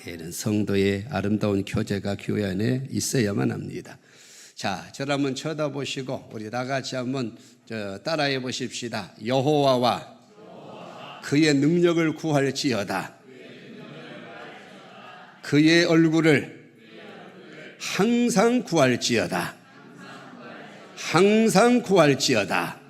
이런 성도의 아름다운 교제가 교회 안에 있어야만 합니다. 자, 저를 한번 쳐다보시고 우리 다 같이 한번 따라해 보십시다. 여호와와 그의 능력을 구할지어다. 그의 얼굴을 항상 구할지어다. 항상 구할지어다.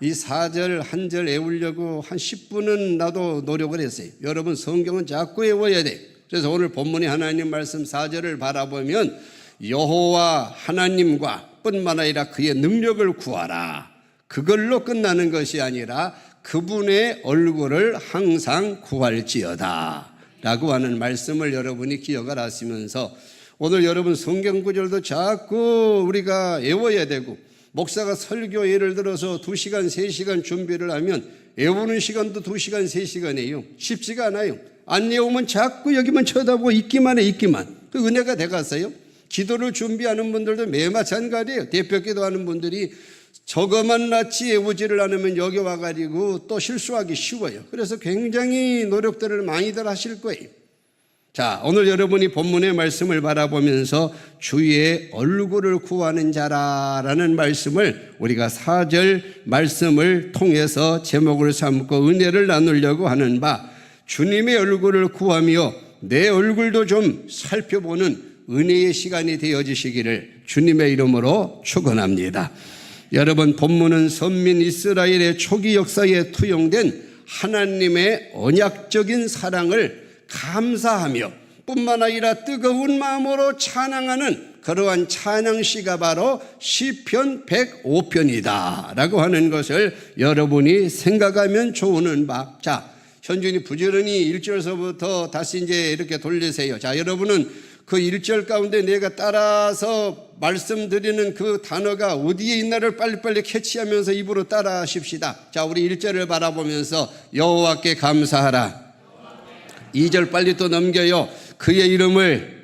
이 4절 한 절 외우려고 한 10분은 나도 노력을 했어요. 여러분 성경은 자꾸 외워야 돼. 그래서 오늘 본문의 하나님 말씀 4절을 바라보면 여호와 하나님과 뿐만 아니라 그의 능력을 구하라. 그걸로 끝나는 것이 아니라 그분의 얼굴을 항상 구할지어다 라고 하는 말씀을 여러분이 기억을 하시면서 오늘 여러분 성경 구절도 자꾸 우리가 외워야 되고, 목사가 설교 예를 들어서 2시간 3시간 준비를 하면 외우는 시간도 2시간 3시간이에요. 쉽지가 않아요. 안 외우면 자꾸 여기만 쳐다보고 있기만 해. 그 은혜가 돼갔어요. 기도를 준비하는 분들도 매 마찬가지예요. 대표 기도하는 분들이 저거만 낫지 외우지를 않으면 여기 와가지고 또 실수하기 쉬워요. 그래서 굉장히 노력들을 많이들 하실 거예요. 자, 오늘 여러분이 본문의 말씀을 바라보면서 주의 얼굴을 구하는 자라라는 말씀을 우리가 4절 말씀을 통해서 제목을 삼고 은혜를 나누려고 하는 바, 주님의 얼굴을 구하며 내 얼굴도 좀 살펴보는 은혜의 시간이 되어지시기를 주님의 이름으로 축원합니다. 여러분, 본문은 선민 이스라엘의 초기 역사에 투영된 하나님의 언약적인 사랑을 감사하며 뿐만 아니라 뜨거운 마음으로 찬양하는 그러한 찬양시가 바로 시편 105편이다 라고 하는 것을 여러분이 생각하면 좋은 바. 자, 현준이 부지런히 1절서부터 다시 이제 이렇게 돌리세요. 자, 여러분은 그 1절 가운데 내가 따라서 말씀드리는 그 단어가 어디에 있나를 빨리빨리 캐치하면서 입으로 따라 하십시다. 자, 우리 1절을 바라보면서 여호와께 감사하라. 2절 빨리 또 넘겨요. 그의 이름을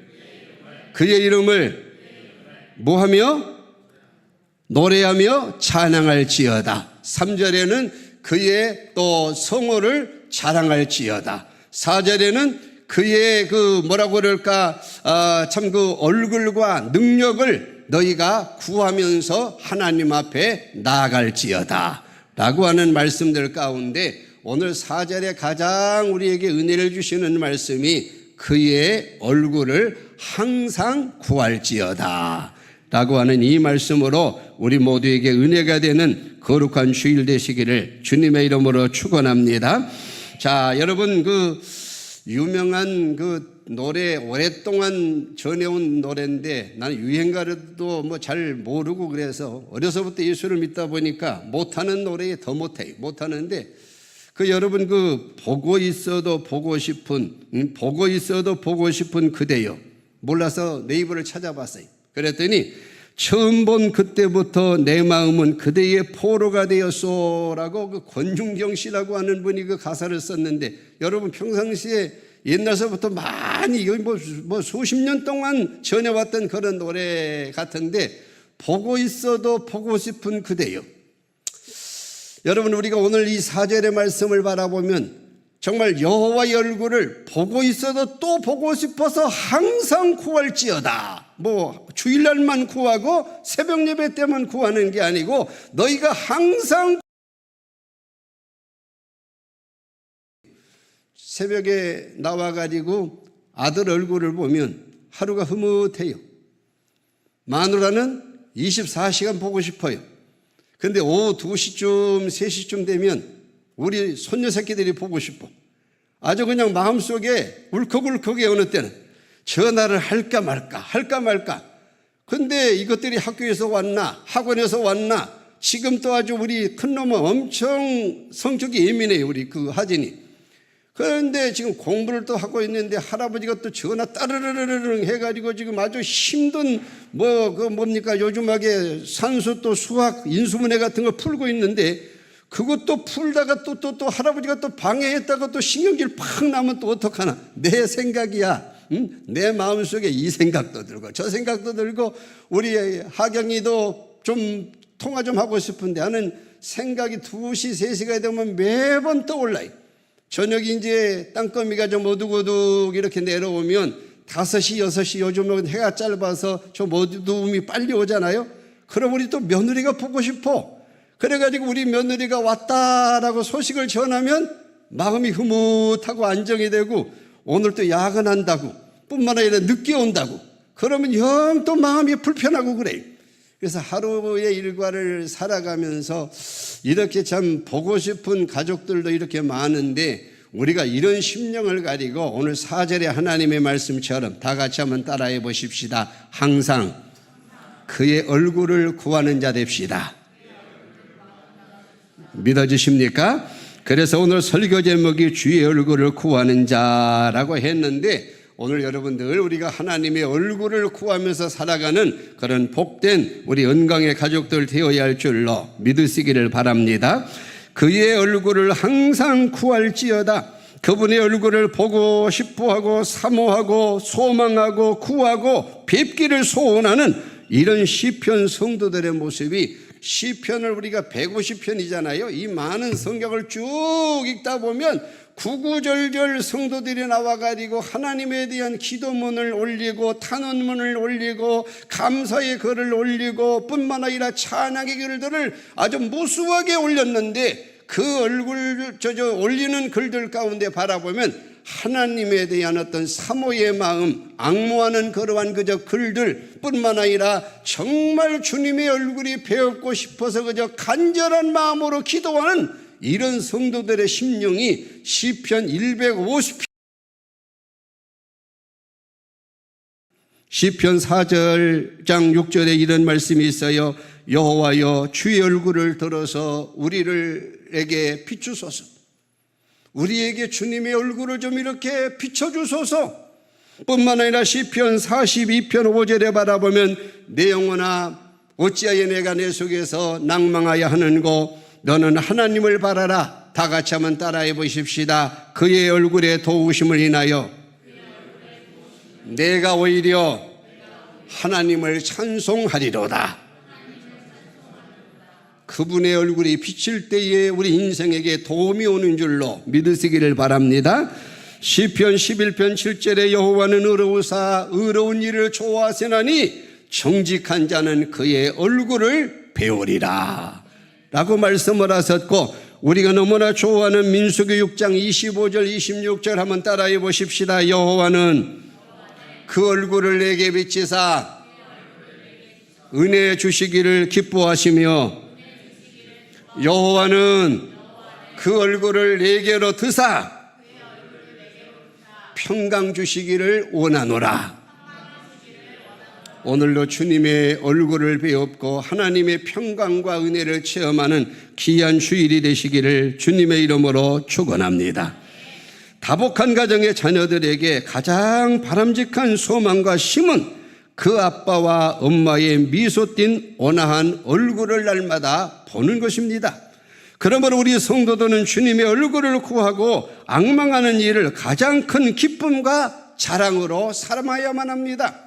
뭐하며? 노래하며 찬양할지어다. 3절에는 그의 또 성호를 자랑할지어다. 4절에는 그의 그 뭐라고 그럴까, 참 그 얼굴과 능력을 너희가 구하면서 하나님 앞에 나아갈지어다 라고 하는 말씀들 가운데 오늘 4절에 가장 우리에게 은혜를 주시는 말씀이 그의 얼굴을 항상 구할지어다 라고 하는 이 말씀으로 우리 모두에게 은혜가 되는 거룩한 주일 되시기를 주님의 이름으로 축원합니다. 자, 여러분 그 유명한 그 노래 오랫동안 전해온 노래인데 나는 유행가도 뭐 잘 모르고 그래서 어려서부터 예수를 믿다 보니까 못하는 노래에 더 못하는데 그 여러분 그 보고 있어도 보고 싶은 그대여 몰라서 네이버를 찾아봤어요. 그랬더니 처음 본 그때부터 내 마음은 그대의 포로가 되었소라고 그 권중경 씨라고 하는 분이 그 가사를 썼는데 여러분 평상시에 옛날서부터 많이 뭐 수십 년 동안 전해왔던 그런 노래 같은데 보고 있어도 보고 싶은 그대여. 여러분 우리가 오늘 이 4절의 말씀을 바라보면 정말 여호와의 얼굴을 보고 있어도 또 보고 싶어서 항상 구할지어다. 뭐 주일날만 구하고 새벽 예배 때만 구하는 게 아니고 너희가 항상 새벽에 나와가지고 아들 얼굴을 보면 하루가 흐뭇해요. 마누라는 24시간 보고 싶어요. 근데 오후 2시쯤 3시쯤 되면 우리 손녀 새끼들이 보고 싶어. 아주 그냥 마음속에 울컥울컥해. 어느 때는 전화를 할까 말까. 근데 이것들이 학교에서 왔나 학원에서 왔나. 지금 또 아주 우리 큰놈은 엄청 성격이 예민해요. 우리 그 하진이. 그런데 지금 공부를 또 하고 있는데 할아버지가 또 전화 따르르르르 해가지고 지금 아주 힘든 뭡니까 요즘하게 산수 또 수학 인수문해 같은 거 풀고 있는데 그것도 풀다가 또 할아버지가 또 방해했다가 또 신경질 팍 나면 또 어떡하나. 내 생각이야. 응? 내 마음속에 이 생각도 들고 저 생각도 들고 우리 하경이도 좀 통화 좀 하고 싶은데 하는 생각이 2시 3시가 되면 매번 떠올라요. 저녁에 이제 땅거미가 좀 어둑어둑 이렇게 내려오면 5시, 6시 요즘은 해가 짧아서 좀 어두움이 빨리 오잖아요. 그럼 우리 또 며느리가 보고 싶어. 그래가지고 우리 며느리가 왔다라고 소식을 전하면 마음이 흐뭇하고 안정이 되고 오늘 또 야근한다고 뿐만 아니라 늦게 온다고 그러면 영 또 마음이 불편하고 그래요. 그래서 하루의 일과를 살아가면서 이렇게 참 보고 싶은 가족들도 이렇게 많은데 우리가 이런 심령을 가지고 오늘 4절의 하나님의 말씀처럼 다 같이 한번 따라해 보십시다. 항상 그의 얼굴을 구하는 자 됩시다. 믿어지십니까? 그래서 오늘 설교 제목이 주의 얼굴을 구하는 자라고 했는데 오늘 여러분들 우리가 하나님의 얼굴을 구하면서 살아가는 그런 복된 우리 은광의 가족들 되어야 할 줄로 믿으시기를 바랍니다. 그의 얼굴을 항상 구할지어다. 그분의 얼굴을 보고 싶어하고 사모하고 소망하고 구하고 뵙기를 소원하는 이런 시편 성도들의 모습이 시편을 우리가 150편이잖아요. 이 많은 성경을 쭉 읽다 보면 구구절절 성도들이 나와가지고 하나님에 대한 기도문을 올리고 탄원문을 올리고 감사의 글을 올리고 뿐만 아니라 찬양의 글들을 아주 무수하게 올렸는데 그 얼굴 올리는 글들 가운데 바라보면 하나님에 대한 어떤 사모의 마음, 앙모하는 그러한 그저 글들 뿐만 아니라 정말 주님의 얼굴이 배웠고 싶어서 그저 간절한 마음으로 기도하는 이런 성도들의 심령이 시편 150편 시편 4장 6절에 이런 말씀이 있어요. 여호와여 주의 얼굴을 들어서 우리에게 비추소서. 우리에게 주님의 얼굴을 좀 이렇게 비춰주소서. 뿐만 아니라 시편 42편 5절에 바라보면 내 영혼아 어찌하여 내가 내 속에서 낭망하여 하는고 너는 하나님을 바라라. 다 같이 한번 따라해 보십시다. 그의 얼굴의 도우심을 인하여 내가 오히려 하나님을 찬송하리로다. 그분의 얼굴이 비칠 때에 우리 인생에게 도움이 오는 줄로 믿으시기를 바랍니다. 시편 11편 7절에 여호와는 의로우사 의로운 일을 좋아하시나니 정직한 자는 그의 얼굴을 배우리라 라고 말씀을 하셨고 우리가 너무나 좋아하는 민수기 6장 25절 26절 한번 따라해 보십시다. 여호와는 그 얼굴을 내게 비치사 은혜 주시기를 기뻐하시며 여호와는 그 얼굴을 내게로 드사 평강 주시기를 원하노라. 오늘도 주님의 얼굴을 배웁고 하나님의 평강과 은혜를 체험하는 귀한 주일이 되시기를 주님의 이름으로 축원합니다. 다복한 가정의 자녀들에게 가장 바람직한 소망과 힘은 그 아빠와 엄마의 미소 띤 온화한 얼굴을 날마다 보는 것입니다. 그러므로 우리 성도들은 주님의 얼굴을 구하고 앙망하는 일을 가장 큰 기쁨과 자랑으로 삼아야만 합니다.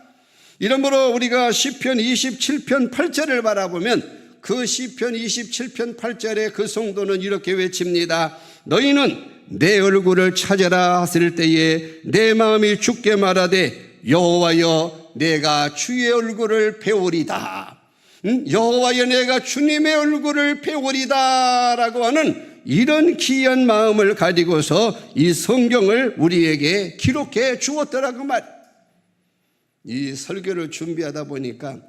이러므로 우리가 시편 27편 8절을 바라보면 그 시편 27편 8절에 그 성도는 이렇게 외칩니다. 너희는 내 얼굴을 찾아라 하실 때에 내 마음이 주께 말하되 여호와여 내가 주의 얼굴을 배우리다. 여호와여 내가 주님의 얼굴을 배우리다 라고 하는 이런 귀한 마음을 가지고서 이 성경을 우리에게 기록해 주었더라고 말. 이 설교를 준비하다 보니까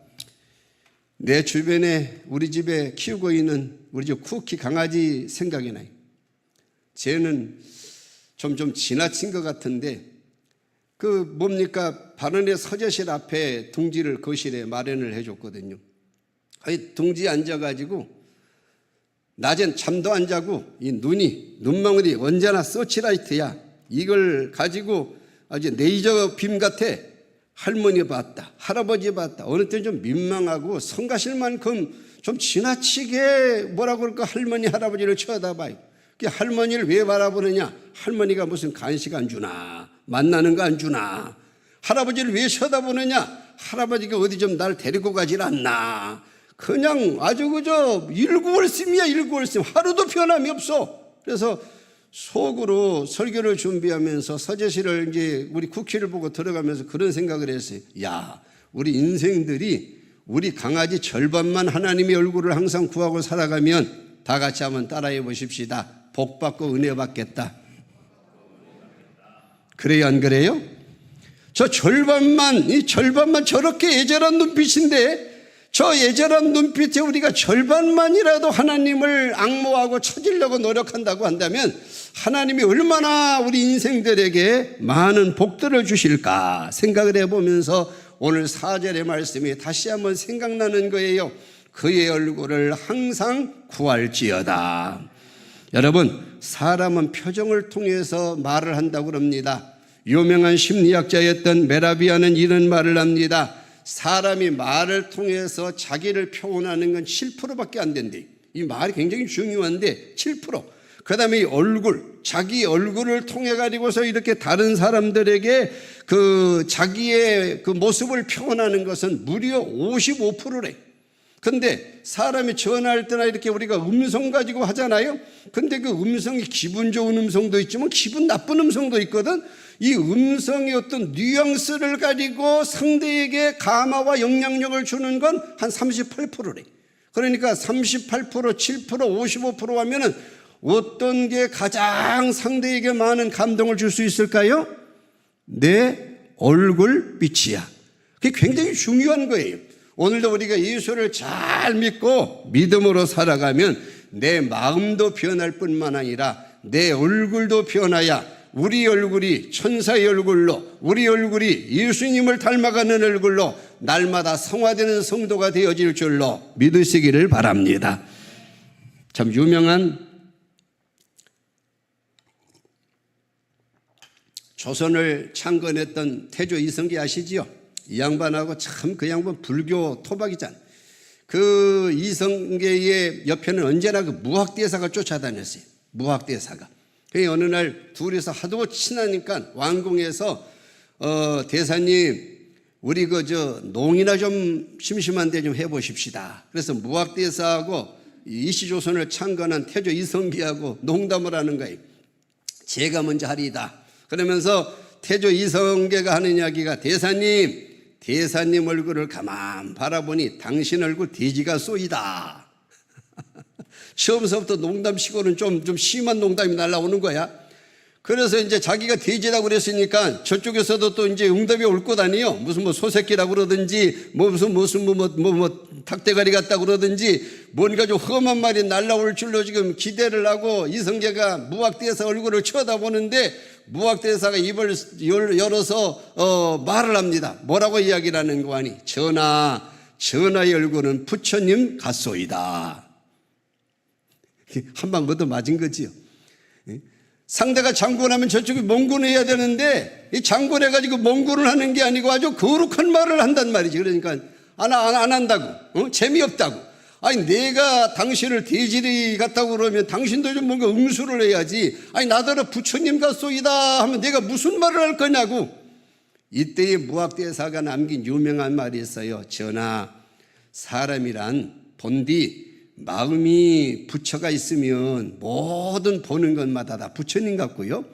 내 주변에 우리 집에 키우고 있는 우리 집 쿠키 강아지 생각이 나요. 쟤는 좀 지나친 것 같은데 그 뭡니까 발언의 서재실 앞에 둥지를 거실에 마련을 해줬거든요. 둥지에 앉아가지고 낮엔 잠도 안 자고 이 눈망울이 언제나 서치라이트야. 이걸 가지고 아주 레이저 빔 같아. 할머니 봤다, 할아버지 봤다. 어느 때는 좀 민망하고 성가실 만큼 좀 지나치게 뭐라고 그럴까 할머니 할아버지를 쳐다봐요. 할머니를 왜 바라보느냐? 할머니가 무슨 간식 안 주나? 만나는 거 안 주나? 할아버지를 왜 쳐다보느냐? 할아버지가 어디 좀 날 데리고 가질 않나? 그냥 아주 그저 일구월심이야. 일구월심. 하루도 변함이 없어. 그래서 속으로 설교를 준비하면서 서재실을 이제 우리 쿠키를 보고 들어가면서 그런 생각을 했어요. 야, 우리 인생들이 우리 강아지 절반만 하나님의 얼굴을 항상 구하고 살아가면 다 같이 한번 따라해 보십시다. 복 받고 은혜 받겠다. 그래요, 안 그래요? 저 절반만, 이 절반만 저렇게 애절한 눈빛인데 저 애절한 눈빛에 우리가 절반만이라도 하나님을 앙모하고 찾으려고 노력한다고 한다면 하나님이 얼마나 우리 인생들에게 많은 복들을 주실까 생각을 해보면서 오늘 4절의 말씀이 다시 한번 생각나는 거예요. 그의 얼굴을 항상 구할지어다. 여러분, 사람은 표정을 통해서 말을 한다고 합니다. 유명한 심리학자였던 메라비아는 이런 말을 합니다. 사람이 말을 통해서 자기를 표현하는 건 7%밖에 안 된대. 이 말이 굉장히 중요한데 7%. 그 다음에 이 얼굴, 자기 얼굴을 통해 가지고서 이렇게 다른 사람들에게 그 자기의 그 모습을 표현하는 것은 무려 55%래. 근데 사람이 전화할 때나 이렇게 우리가 음성 가지고 하잖아요. 근데 그 음성이 기분 좋은 음성도 있지만 기분 나쁜 음성도 있거든. 이 음성의 어떤 뉘앙스를 가지고 상대에게 감화와 영향력을 주는 건 한 38%래. 그러니까 38%, 7%, 55% 하면은 어떤 게 가장 상대에게 많은 감동을 줄 수 있을까요? 내 얼굴 빛이야. 그게 굉장히 중요한 거예요. 오늘도 우리가 예수를 잘 믿고 믿음으로 살아가면 내 마음도 변할 뿐만 아니라 내 얼굴도 변하여 우리 얼굴이 천사의 얼굴로, 우리 얼굴이 예수님을 닮아가는 얼굴로 날마다 성화되는 성도가 되어질 줄로 믿으시기를 바랍니다. 참 유명한 조선을 창건했던 태조 이성계 아시지요? 이 양반하고 참 그 양반 불교 토박이잖아. 그 이성계의 옆에는 언제나 그 무학대사가 쫓아다녔어요. 무학대사가. 그 어느 날 둘이서 하도 친하니까 왕궁에서 대사님 우리 농이나 좀 심심한데 좀 해보십시다. 그래서 무학대사하고 이시조선을 창건한 태조 이성계하고 농담을 하는 거예요. 제가 먼저 하리다. 그러면서 태조 이성계가 하는 이야기가 대사님 얼굴을 가만 바라보니 당신 얼굴 돼지가 쏘이다. 처음서부터 농담치고는 좀 심한 농담이 날라오는 거야. 그래서 이제 자기가 돼지라고 그랬으니까 저쪽에서도 또 이제 응답이 올 것 아니에요. 무슨 소새끼라고 그러든지 무슨 닭대가리 같다고 그러든지 뭔가 좀 험한 말이 날라올 줄로 지금 기대를 하고 이성계가 무학대사 얼굴을 쳐다보는데 무학대사가 입을 열어서 말을 합니다. 뭐라고 이야기를 하는 거 아니? 전하의 얼굴은 부처님 같소이다. 한 방 얻어 맞은 거지요. 상대가 장군하면 저쪽이 몽군을 해야 되는데 이 장군해가지고 몽군을 하는 게 아니고 아주 거룩한 말을 한단 말이지. 그러니까 안 한다고, 재미없다고. 아니 내가 당신을 돼지 같다고 그러면 당신도 좀 뭔가 응수를 해야지. 아니 나더러 부처님 같소이다 하면 내가 무슨 말을 할 거냐고. 이때의 무학대사가 남긴 유명한 말이 있어요. 전하, 사람이란 본디 마음이 부처가 있으면 모든 보는 것마다 다 부처님 같고요.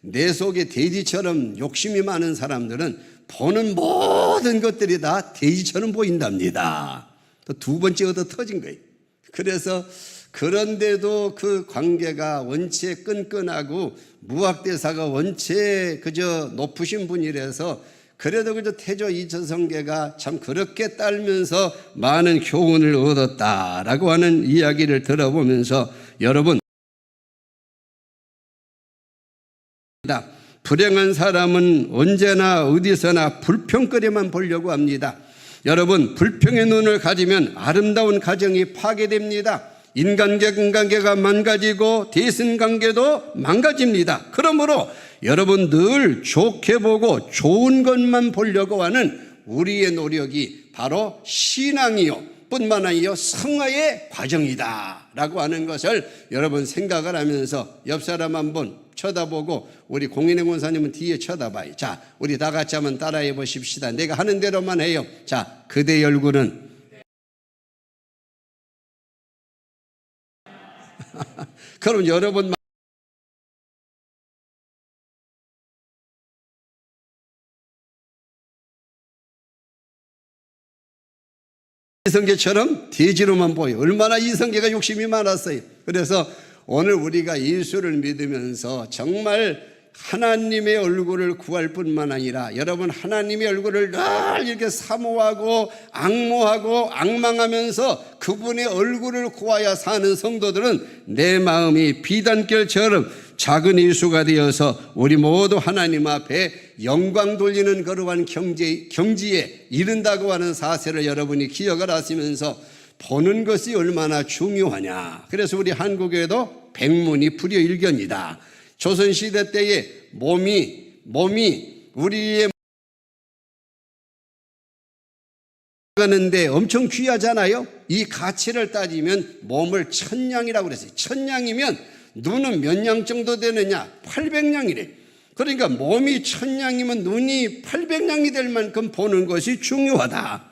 내 속에 돼지처럼 욕심이 많은 사람들은 보는 모든 것들이 다 돼지처럼 보인답니다. 또 두 번째 얻어 터진 거예요. 그래서 그런데도 그 관계가 원체 끈끈하고 무학대사가 원체 그저 높으신 분이라서 그래도 그저 태조 이성계가 참 그렇게 딸면서 많은 교훈을 얻었다라고 하는 이야기를 들어보면서 여러분, 불행한 사람은 언제나 어디서나 불평거리만 보려고 합니다. 여러분, 불평의 눈을 가지면 아름다운 가정이 파괴됩니다. 인간관계가 망가지고 대신관계도 망가집니다. 그러므로 여러분 늘 좋게 보고 좋은 것만 보려고 하는 우리의 노력이 바로 신앙이요 뿐만 아니라 성화의 과정이다 라고 하는 것을 여러분 생각을 하면서 옆 사람 한번 쳐다보고 우리 공인혜 권사님은 뒤에 쳐다봐요. 자, 우리 다 같이 한번 따라해 보십시다. 내가 하는 대로만 해요. 자, 그대의 얼굴은 그럼 여러분 이성계처럼 돼지로만 보여. 얼마나 이성계가 욕심이 많았어요. 그래서 오늘 우리가 예수를 믿으면서 정말 하나님의 얼굴을 구할 뿐만 아니라 여러분 하나님의 얼굴을 늘 이렇게 사모하고 앙모하고 앙망하면서 그분의 얼굴을 구하여 사는 성도들은 내 마음이 비단결처럼 작은 이수가 되어서 우리 모두 하나님 앞에 영광 돌리는 그러한 경지에 이른다고 하는 사실을 여러분이 기억을 하시면서 보는 것이 얼마나 중요하냐. 그래서 우리 한국에도 백문이 불여일견이다. 조선시대 때에 몸이 우리의 가는데 엄청 귀하잖아요. 이 가치를 따지면 몸을 1000냥이라고 그랬어요. 1000냥이면 눈은 몇 냥 정도 되느냐? 800냥이래. 그러니까 몸이 1000냥이면 눈이 800냥이 될 만큼 보는 것이 중요하다.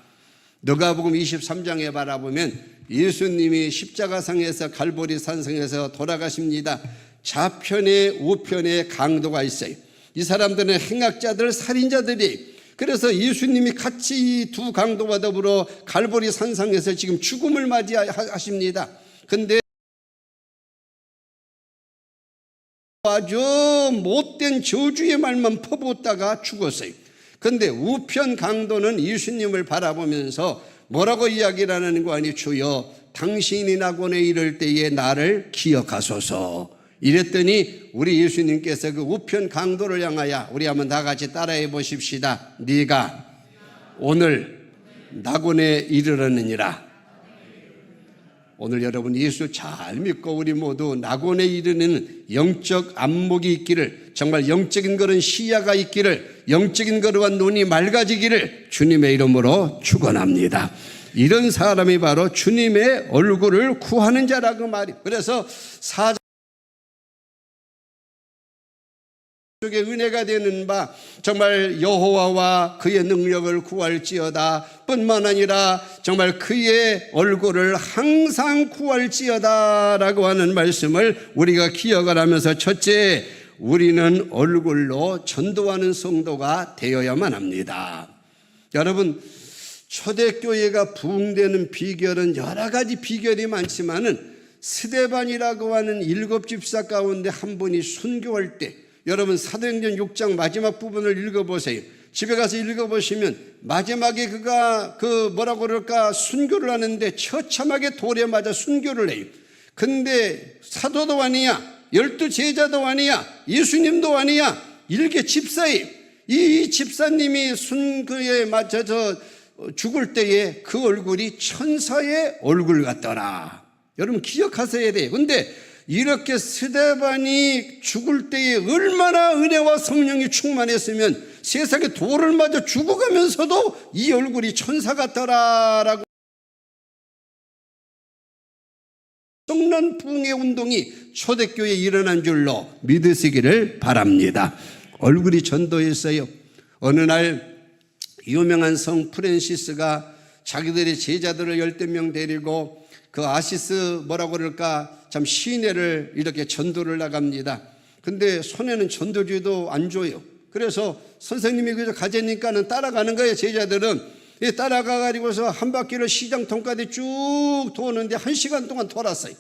누가복음 23장에 바라보면 예수님이 십자가상에서 갈보리 산성에서 돌아가십니다. 좌편에 우편에 강도가 있어요. 이 사람들은 행악자들, 살인자들이. 그래서 예수님이 같이 이 두 강도와 더불어 갈보리 산상에서 지금 죽음을 맞이하십니다. 근데 아주 못된 저주의 말만 퍼붓다가 죽었어요. 근데 우편 강도는 예수님을 바라보면서 뭐라고 이야기를 하는 거 아니? 주여 당신이 낙원에 이를 때에 나를 기억하소서. 이랬더니 우리 예수님께서 그 우편 강도를 향하여 우리 한번 다 같이 따라해 보십시다. 네가 오늘 낙원에 이르렀느니라. 오늘 여러분 예수 잘 믿고 우리 모두 낙원에 이르는 영적 안목이 있기를, 정말 영적인 그런 시야가 있기를, 영적인 그러한 눈이 맑아지기를 주님의 이름으로 축원합니다. 이런 사람이 바로 주님의 얼굴을 구하는 자라고 말이에요. 그래서 속에 은혜가 되는 바 정말 여호와와 그의 능력을 구할지어다 뿐만 아니라 정말 그의 얼굴을 항상 구할지어다 라고 하는 말씀을 우리가 기억을 하면서, 첫째, 우리는 얼굴로 전도하는 성도가 되어야만 합니다. 여러분, 초대교회가 부흥되는 비결은 여러 가지 비결이 많지만은 스데반이라고 하는 7집사 가운데 한 분이 순교할 때, 여러분 사도행전 6장 마지막 부분을 읽어보세요. 집에 가서 읽어보시면 마지막에 그가 뭐라고 그럴까 순교를 하는데 처참하게 돌에 맞아 순교를 해요. 근데 사도도 아니야, 12제자도 아니야, 예수님도 아니야, 일개 집사예요. 이 집사님이 순교에 맞아서 죽을 때에 그 얼굴이 천사의 얼굴 같더라. 여러분 기억하셔야 돼요. 근데 이렇게 스데반이 죽을 때에 얼마나 은혜와 성령이 충만했으면 세상에 돌을 맞아 죽어가면서도 이 얼굴이 천사 같더라라고 엄청난 부흥의 운동이 초대교회에 일어난 줄로 믿으시기를 바랍니다. 얼굴이 전도했어요. 어느 날 유명한 성 프랜시스가 자기들의 제자들을 10명 데리고 그 아시스 뭐라고 그럴까 참 시내를 이렇게 전도를 나갑니다. 근데 손에는 전도지도 안 줘요. 그래서 선생님이 그저 가자니까는 따라가는 거예요. 제자들은 따라가가지고서 한 바퀴를 시장 통까지 쭉 도는데 1시간 동안 돌았어요.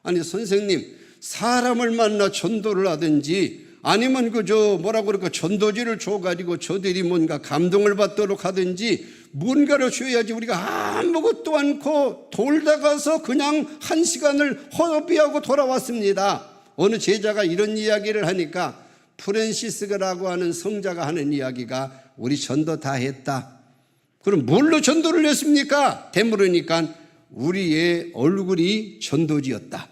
아니 선생님, 사람을 만나 전도를 하든지 아니면 그저 뭐라고 그럴까 전도지를 줘가지고 저들이 뭔가 감동을 받도록 하든지 뭔가를 줘야지, 우리가 아무것도 않고 돌다가서 그냥 1시간을 허비하고 돌아왔습니다. 어느 제자가 이런 이야기를 하니까 프랜시스라고 하는 성자가 하는 이야기가, 우리 전도 다 했다. 그럼 뭘로 전도를 했습니까? 되물으니까 우리의 얼굴이 전도지였다.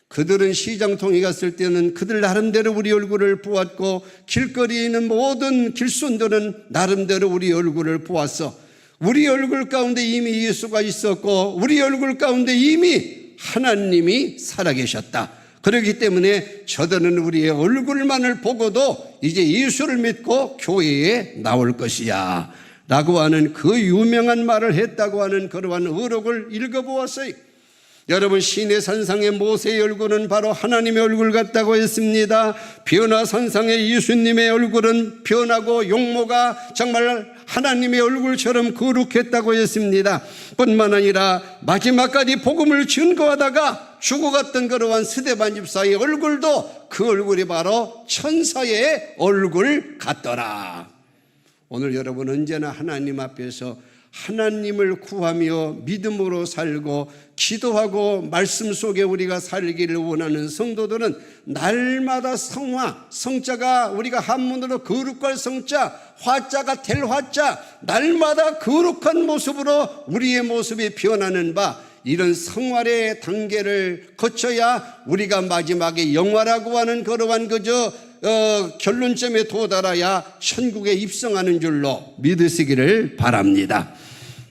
그들은 시장통에 갔을 때는 그들 나름대로 우리 얼굴을 보았고, 길거리에 있는 모든 길손들은 나름대로 우리 얼굴을 보았어. 우리 얼굴 가운데 이미 예수가 있었고 우리 얼굴 가운데 이미 하나님이 살아계셨다. 그렇기 때문에 저들은 우리의 얼굴만을 보고도 이제 예수를 믿고 교회에 나올 것이야 라고 하는 그 유명한 말을 했다고 하는 그러한 의록을 읽어보았어요. 여러분, 시내산상의 모세의 얼굴은 바로 하나님의 얼굴 같다고 했습니다. 변화산상의 예수님의 얼굴은 변하고 용모가 정말 하나님의 얼굴처럼 거룩했다고 했습니다. 뿐만 아니라 마지막까지 복음을 증거하다가 죽어갔던 그러한 스데반 집사의 얼굴도 그 얼굴이 바로 천사의 얼굴 같더라. 오늘 여러분 언제나 하나님 앞에서 하나님을 구하며 믿음으로 살고 기도하고 말씀 속에 우리가 살기를 원하는 성도들은 날마다 성자가 우리가 한문으로 거룩할 성자, 화자가 될 화자, 날마다 거룩한 모습으로 우리의 모습이 변하는 바, 이런 생활의 단계를 거쳐야 우리가 마지막에 영화라고 하는 그러한 결론점에 도달하야 천국에 입성하는 줄로 믿으시기를 바랍니다.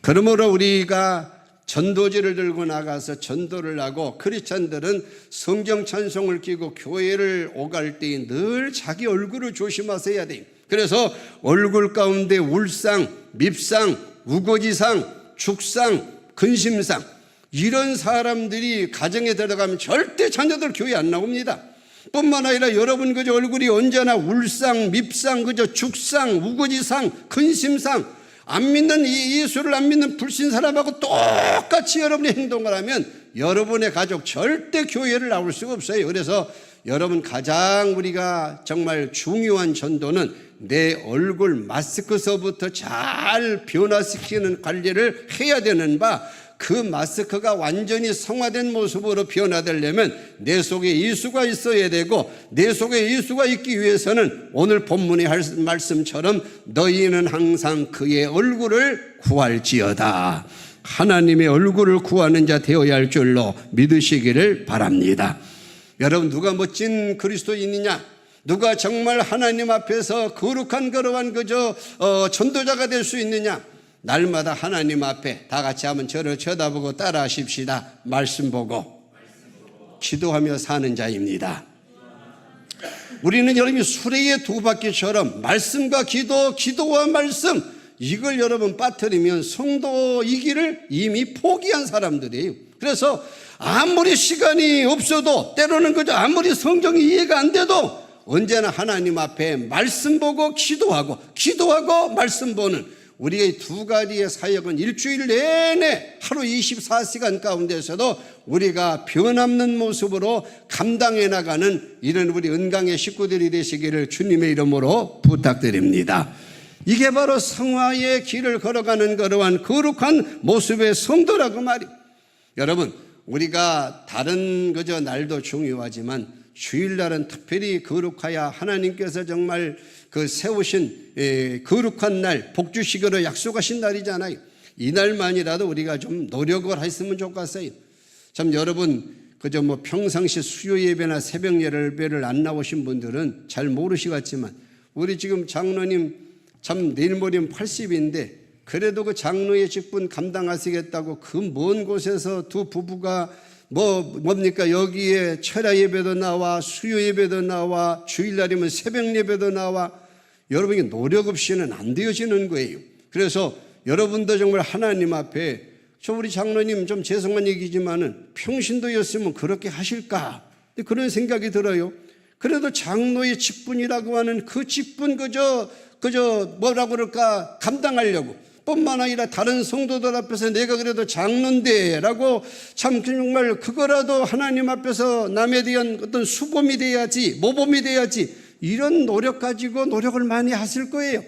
그러므로 우리가 전도지를 들고 나가서 전도를 하고, 크리스찬들은 성경 찬송을 끼고 교회를 오갈 때에 늘 자기 얼굴을 조심하셔야 돼요. 그래서 얼굴 가운데 울상, 밉상, 우거지상, 죽상, 근심상, 이런 사람들이 가정에 들어가면 절대 자녀들 교회 안 나옵니다. 뿐만 아니라 여러분 얼굴이 언제나 울상, 밉상, 죽상, 우거지상, 근심상, 안 믿는 예수를 안 믿는 불신 사람하고 똑같이 여러분이 행동을 하면 여러분의 가족 절대 교회를 나올 수가 없어요. 그래서 여러분 가장 우리가 정말 중요한 전도는 내 얼굴 마스크서부터 잘 변화시키는 관리를 해야 되는 바, 그 마스크가 완전히 성화된 모습으로 변화되려면 내 속에 예수가 있어야 되고, 내 속에 예수가 있기 위해서는 오늘 본문의 말씀처럼 너희는 항상 그의 얼굴을 구할지어다. 하나님의 얼굴을 구하는 자 되어야 할 줄로 믿으시기를 바랍니다. 여러분, 누가 멋진 그리스도인이냐, 누가 정말 하나님 앞에서 거룩한 그러한 전도자가 될 수 있느냐, 날마다 하나님 앞에 다 같이 한번 저를 쳐다보고 따라 하십시다. 말씀 보고 기도하며 사는 자입니다. 우리는 여러분이 수레의 두 바퀴처럼 말씀과 기도, 기도와 말씀, 이걸 여러분 빠뜨리면 성도이기를 이미 포기한 사람들이에요. 그래서 아무리 시간이 없어도, 때로는 아무리 성경이 이해가 안 돼도 언제나 하나님 앞에 말씀 보고 기도하고, 기도하고 말씀 보는 우리의 두 가지의 사역은 일주일 내내 하루 24시간 가운데서도 우리가 변함없는 모습으로 감당해 나가는 이런 우리 은강의 식구들이 되시기를 주님의 이름으로 부탁드립니다. 이게 바로 성화의 길을 걸어가는 그러한 거룩한 모습의 성도라고 말이에요. 여러분, 우리가 다른 날도 중요하지만 주일날은 특별히 거룩하여 하나님께서 정말 세우신 거룩한 날, 복주식으로 약속하신 날이잖아요. 이날만이라도 우리가 좀 노력을 했으면 좋겠어요. 참 여러분, 평상시 수요 예배나 새벽 예배를 안 나오신 분들은 잘 모르시겠지만, 우리 지금 장로님 참 내일 모레면 80인데 그래도 그 장로의 직분 감당하시겠다고 그 먼 곳에서 두 부부가 뭡니까? 여기에 철야 예배도 나와, 수요 예배도 나와, 주일날이면 새벽 예배도 나와. 여러분이 노력 없이는 안 되어지는 거예요. 그래서 여러분도 정말 하나님 앞에, 우리 장로님 좀 죄송한 얘기지만은 평신도였으면 그렇게 하실까? 그런 생각이 들어요. 그래도 장로의 직분이라고 하는 그 직분 뭐라고 그럴까? 감당하려고. 뿐만 아니라 다른 성도들 앞에서 내가 그래도 장로인데라고 참 정말 그거라도 하나님 앞에서 남에 대한 어떤 수범이 돼야지, 모범이 돼야지, 이런 노력 가지고 노력을 많이 하실 거예요.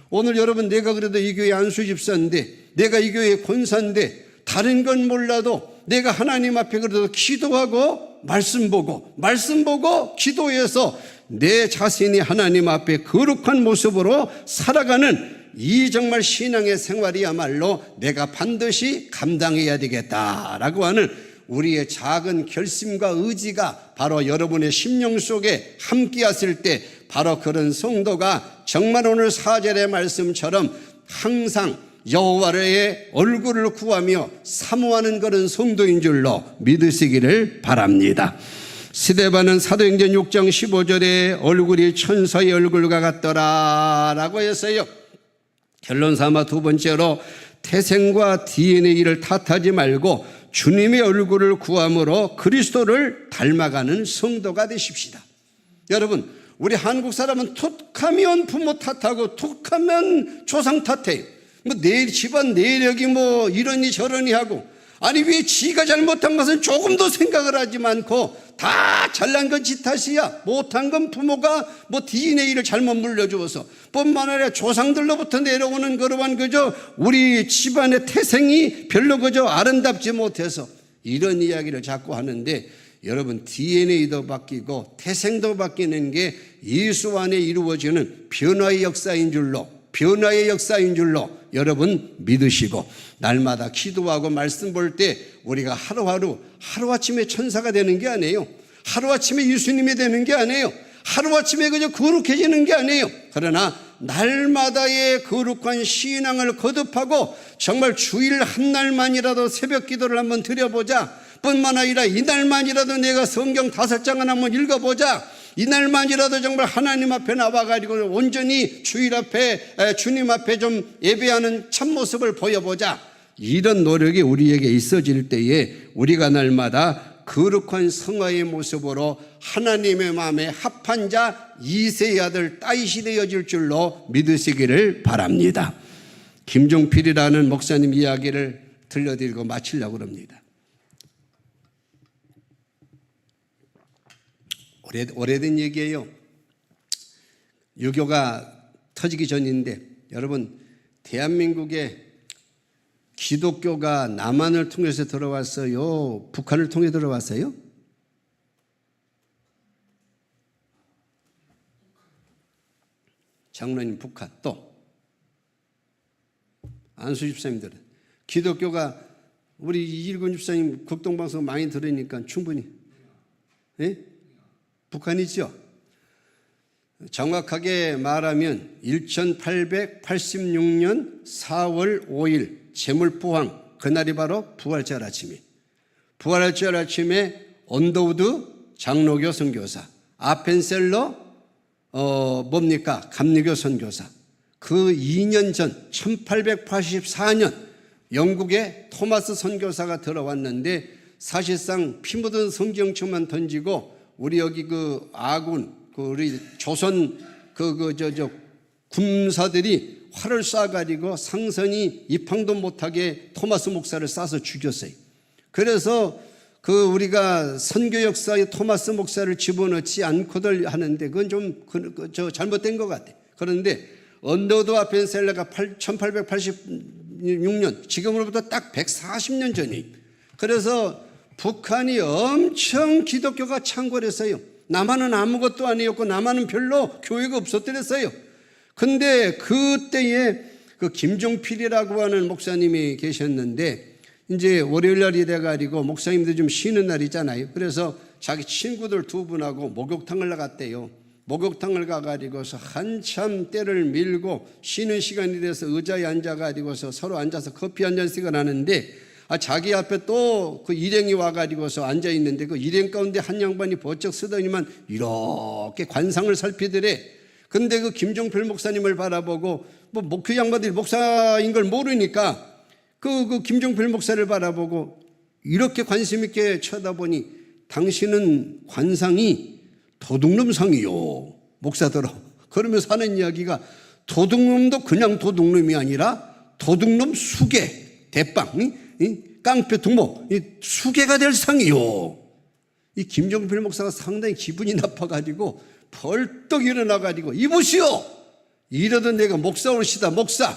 오늘 여러분, 내가 그래도 이 교회 안수 집사인데, 내가 이 교회 권사인데, 다른 건 몰라도 내가 하나님 앞에 그래도 기도하고 말씀 보고 기도해서 내 자신이 하나님 앞에 거룩한 모습으로 살아가는 이 정말 신앙의 생활이야말로 내가 반드시 감당해야 되겠다라고 하는 우리의 작은 결심과 의지가 바로 여러분의 심령 속에 함께 왔을 때, 바로 그런 성도가 정말 오늘 4절의 말씀처럼 항상 여호와의 얼굴을 구하며 사모하는 그런 성도인 줄로 믿으시기를 바랍니다. 스데반은 사도행전 6장 15절에 얼굴이 천사의 얼굴과 같더라 라고 했어요. 결론 삼아 두 번째로, 태생과 DNA를 탓하지 말고 주님의 얼굴을 구함으로 그리스도를 닮아가는 성도가 되십시다. 여러분, 우리 한국 사람은 툭하면 부모 탓하고 툭하면 조상 탓해요. 뭐 내 집안 내력이 뭐 이러니 저러니 하고, 아니 왜 지가 잘못한 것은 조금도 생각을 하지 않고 다 잘난 건 지 탓이야. 못한 건 부모가 뭐 DNA를 잘못 물려주어서, 뿐만 아니라 조상들로부터 내려오는 그러한 그저 우리 집안의 태생이 별로 그저 아름답지 못해서, 이런 이야기를 자꾸 하는데, 여러분 DNA도 바뀌고 태생도 바뀌는 게 예수 안에 이루어지는 변화의 역사인 줄로 여러분 믿으시고, 날마다 기도하고 말씀 볼 때 우리가 하루아침에 천사가 되는 게 아니에요. 하루아침에 예수님이 되는 게 아니에요. 하루아침에 그저 거룩해지는 게 아니에요. 그러나 날마다의 거룩한 신앙을 거듭하고 정말 주일 한 날만이라도 새벽 기도를 한번 드려보자, 뿐만 아니라 이날만이라도 내가 성경 5장을 한번 읽어보자, 이날만이라도 정말 하나님 앞에 나와가지고 온전히 주일 앞에 주님 앞에 좀 예배하는 참모습을 보여보자, 이런 노력이 우리에게 있어질 때에 우리가 날마다 거룩한 성화의 모습으로 하나님의 마음에 합한 자 이새의 아들 다윗이 되어질 줄로 믿으시기를 바랍니다. 김종필이라는 목사님 이야기를 들려드리고 마치려고 합니다. 오래된 얘기예요. 유교가 터지기 전인데, 여러분 대한민국에 기독교가 남한을 통해서 들어왔어요? 북한을 통해 들어왔어요? 장로님 북한, 또 안수 집사님들은 기독교가 우리 이일군 집사님 극동방송 많이 들으니까 충분히, 예? 북한이죠. 정확하게 말하면 1886년 4월 5일 제물포항, 그날이 바로 부활절 아침이, 부활절 아침에 언더우드 장로교 선교사, 아펜셀러 감리교 선교사, 그 2년 전 1884년 영국에 토마스 선교사가 들어왔는데, 사실상 피 묻은 성경책만 던지고 우리 여기 그 아군, 우리 조선 군사들이 활을 쏴가지고 상선이 입항도 못하게 토마스 목사를 쏴서 죽였어요. 그래서 우리가 선교 역사에 토마스 목사를 집어넣지 않고들 하는데, 그건 좀 잘못된 것 같아요. 그런데 언더우드 아펜셀러가 1886년, 지금으로부터 딱 140년 전이에요. 그래서 북한이 엄청 기독교가 창궐했어요. 남한은 아무것도 아니었고 남한은 별로 교회가 없었더랬어요. 근데 그때에 그 김종필이라고 하는 목사님이 계셨는데, 이제 월요일 날이 돼가지고 목사님들 좀 쉬는 날이잖아요. 그래서 자기 친구들 2분하고 목욕탕을 나갔대요. 목욕탕을 가가지고서 한참 때를 밀고 쉬는 시간이 돼서 의자에 앉아가지고서 서로 앉아서 커피 한 잔씩을 하는데, 자기 앞에 또 그 일행이 와가지고서 앉아있는데, 그 일행 가운데 한 양반이 버쩍 쓰더니만 이렇게 관상을 살피더래. 근데 그 김종필 목사님을 바라보고, 그 양반들이 목사인 걸 모르니까 그 김종필 목사를 바라보고 이렇게 관심 있게 쳐다보니, 당신은 관상이 도둑놈상이요, 목사더러. 그러면서 하는 이야기가, 도둑놈도 그냥 도둑놈이 아니라 도둑놈 수계, 대빵, 깡패 두목, 수계가 될 상이요. 이 김종필 목사가 상당히 기분이 나빠가지고 벌떡 일어나가지고, 이보시오, 이러던 내가 목사 올시다, 목사.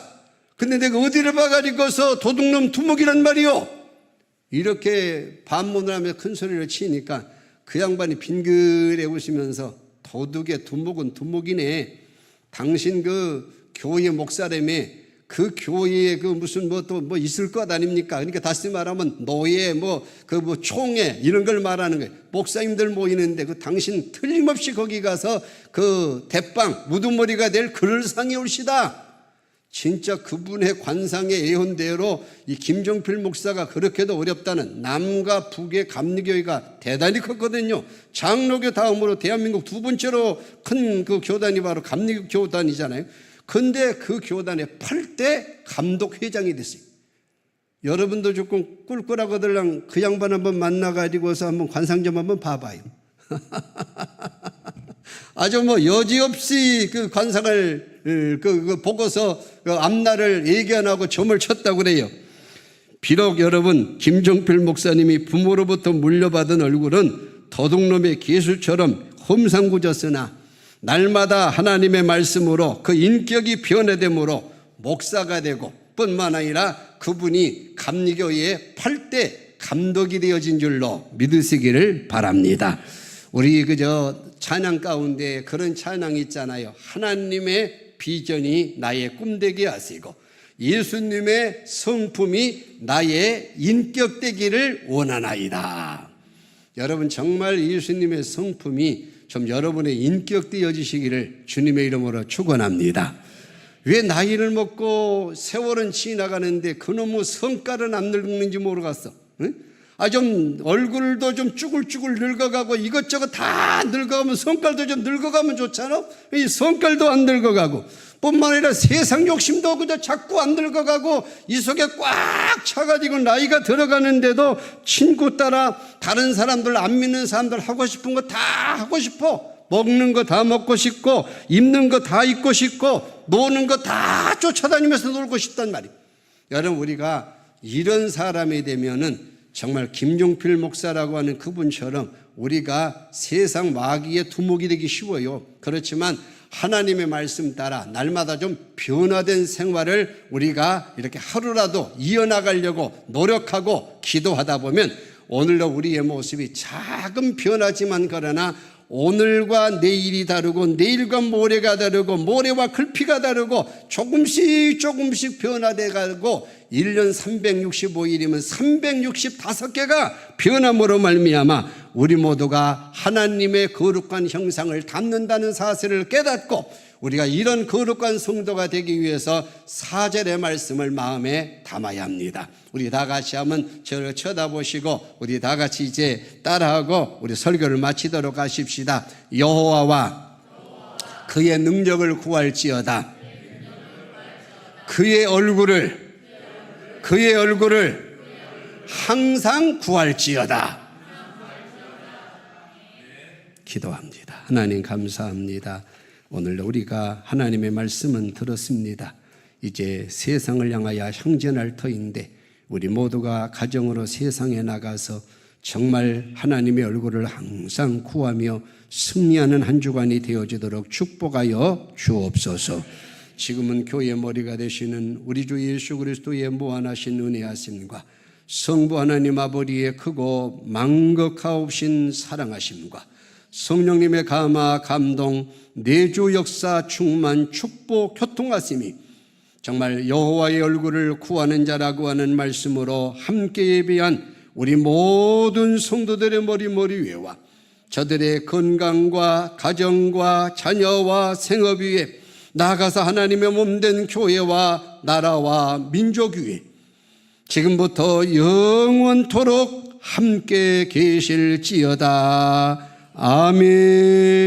근데 내가 어디를 봐가지고서 도둑놈 두목이란 말이요. 이렇게 반문을 하며 큰 소리를 치니까 그 양반이 빙그레 웃으면서, 도둑의 두목은 두목이네. 당신 그 교회 목사라며, 그 교회에 그 무슨 또 있을 것 아닙니까? 그러니까 다시 말하면 노예, 총회 이런 걸 말하는 거예요. 목사님들 모이는데 그 당신 틀림없이 거기 가서 그 대빵 무두머리가 될 그럴 상이 올시다. 진짜 그분의 관상의 예언대로 이 김종필 목사가 그렇게도 어렵다는, 남과 북의 감리교회가 대단히 컸거든요. 장로교 다음으로 대한민국 2번째로 큰 그 교단이 바로 감리교 교단이잖아요. 근데 그 교단의 8대 감독회장이 됐어요. 여러분도 조금 꿀꿀하거들랑 그 양반 한번 만나가지고서 한번 관상 좀 한번 봐봐요. 아주 뭐 여지없이 그 관상을 보고서 그 앞날을 예기 안 하고 점을 쳤다고 그래요. 비록 여러분 김종필 목사님이 부모로부터 물려받은 얼굴은 도둑놈의 개수처럼 험상궂었으나 날마다 하나님의 말씀으로 그 인격이 변화됨으로 목사가 되고 뿐만 아니라 그분이 감리교회의 8대 감독이 되어진 줄로 믿으시기를 바랍니다. 우리 그저 찬양 가운데 그런 찬양이 있잖아요. 하나님의 비전이 나의 꿈되게 하시고 예수님의 성품이 나의 인격 되기를 원하나이다. 여러분 정말 예수님의 성품이 좀 여러분의 인격 되어지시기를 주님의 이름으로 축원합니다. 왜 나이를 먹고 세월은 지나가는데 그놈의 성깔은 안 늙는지 모르겠어. 응? 좀 얼굴도 좀 쭈글쭈글 늙어가고 이것저것 다 늙어가면 성깔도 좀 늙어가면 좋잖아. 이 성깔도 안 늙어가고 뿐만 아니라 세상 욕심도 그저 자꾸 안 늙어가고 이 속에 꽉 차가지고 나이가 들어가는데도 친구 따라 다른 사람들 안 믿는 사람들 하고 싶은 거 다 하고 싶어. 먹는 거 다 먹고 싶고 입는 거 다 입고 싶고 노는 거 다 쫓아다니면서 놀고 싶단 말이에요. 여러분 우리가 이런 사람이 되면은 정말 김종필 목사라고 하는 그분처럼 우리가 세상 마귀의 두목이 되기 쉬워요. 그렇지만 하나님의 말씀 따라 날마다 좀 변화된 생활을 우리가 이렇게 하루라도 이어나가려고 노력하고 기도하다 보면 오늘도 우리의 모습이 작은 변화지만 그러나 오늘과 내일이 다르고 내일과 모레가 다르고 모레와 글피가 다르고 조금씩 변화돼 가고 1년 365일이면 365개가 변함으로 말미암아 우리 모두가 하나님의 거룩한 형상을 담는다는 사실을 깨닫고 우리가 이런 거룩한 성도가 되기 위해서 4절의 말씀을 마음에 담아야 합니다. 우리 다 같이 한번 저를 쳐다보시고 우리 다 같이 이제 따라하고 우리 설교를 마치도록 하십시다. 여호와와 그의 능력을 구할지어다. 그의 얼굴을 항상 구할지어다. 기도합니다. 하나님 감사합니다. 오늘도 우리가 하나님의 말씀은 들었습니다. 이제 세상을 향하여 형전할 터인데 우리 모두가 가정으로 세상에 나가서 정말 하나님의 얼굴을 항상 구하며 승리하는 한 주간이 되어지도록 축복하여 주옵소서. 지금은 교회 머리가 되시는 우리 주 예수 그리스도의 무한하신 은혜하심과 성부 하나님 아버지의 크고 망극하옵신 사랑하심과 성령님의 감화 감동 내주 역사 충만 축복 교통하심이 정말 여호와의 얼굴을 구하는 자라고 하는 말씀으로 함께 예비한 우리 모든 성도들의 머리 위에와 저들의 건강과 가정과 자녀와 생업 위에 나아가서 하나님의 몸된 교회와 나라와 민족 위에 지금부터 영원토록 함께 계실지어다. 아멘.